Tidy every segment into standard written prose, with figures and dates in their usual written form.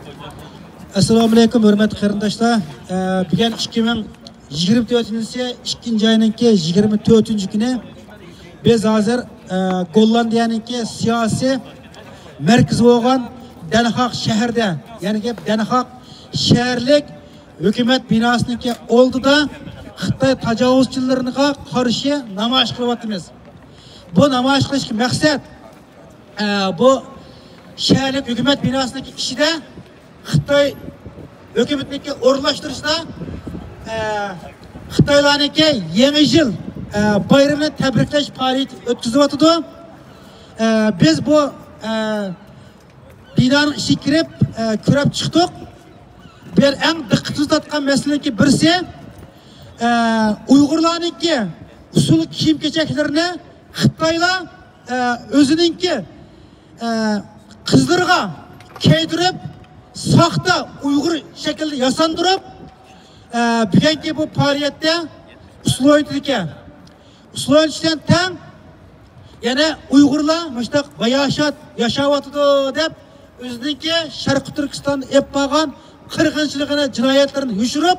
Assalomu alaykum, hurmatli qarindoshlar. Bugun 2024-yil 2 ayninki 24-kuni biz hozir Gollandiyaniki siyosiy markazi bo'lgan Den Haag shahrida, ya'ni Den Haag shaharlik hukumat binosiniki oldida Xitoy tajovuzchilariga qarshi namoyish qilyapmiz. Bu namoyish qilishning maqsad bu shaharlik hukumat binosiniki ichida Xitoy hukumatniki o'rlashtirishda Xitoylarniki yangi yil bayramini tabriklash faoliyati o'tkazyapti. Biz bu binoning ichiga kirib ko'rib chiqdik. Bir eng diqqatimizni tortgan masalalarning birisi Uyg'urlarniki usul kiyim-kechaklarini Xitoylar o'zininki qizlarga kiydirib saxta Uyg'ur shaklida yasandırıp bugungi bu faoliyatda usul o'yinidagi usul o'yindan tang yana Uyg'urlar mushtaq bayashat yashayotdi deb o'zininki Sharq Turkistonda ep bo'lgan qirg'inchiligini jinoyatlarini yushirib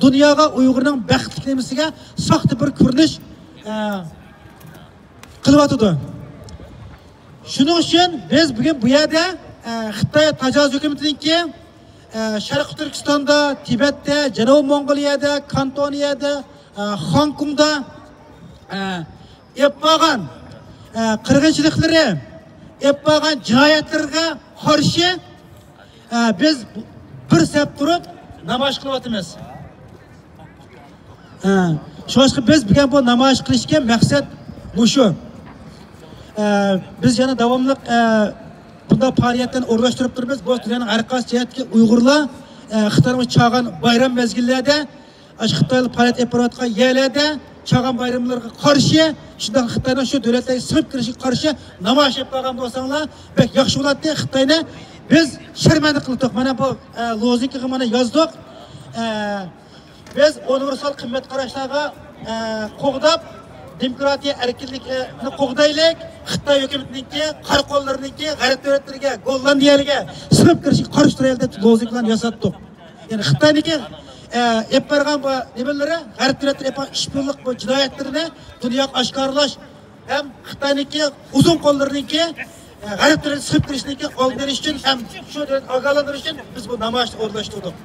dunyoga Uyg'urning baxtli nimasiga saxta bir ko'rinish qilyotdi. Shuning uchun biz bugun bu yerda Xitoy tajovuz hukumatiniki Sharq Turkistonda, Tibetda, Janubiy Mong'oliyada, Kantoniyada, Hong Kongda yapılgan qirg'inchiliklari, yapılgan jinoyatlarga qarshi biz bir saf turib namoyish qilyapmiz. Shuning biz bugun bu namoyish qilishga maqsad shu. Biz yana davomli bunda faoliyatdan o'rlashtirib turibmiz. Bu dunyoning har qaysi jihatga Uyg'urlar Xitoyga chaqan bayram mezgillarida, Xitoylik faoliyat yapayotgan yerlarda chaqan bayramlarga qarshi, shunday Xitoyning shu davlatlarga sirib kirishiga qarshi namoyish yapgan bo'lsanglar, bek yaxshi bo'ladi. Xitoyni biz sharmanda qildik. Mana bu lozingga mana yozdik. Biz universal qimmat qarashlarga qo'g'dab demokratiya erkinlikni qo'g'daylik. Xitoy hukumatiniki, qarqo'llariniki, g'arb davlatlariga, Gollandiyaga sirib kirishga qarshi turaylik deb lozinglarni yasatdik. Ya'ni Xitoyniki ep bergan bu nimalari, g'arb davlatlari ep ishbirlik bu jinoyatlarini dunyoga oshkorlash ham Xitoyniki uzun qo'llariniki g'arb davlatlariga sirib kirishniki oldirish uchun ham shu davlat ogohlantirish uchun biz bu namoyishni o'rlashtirdik.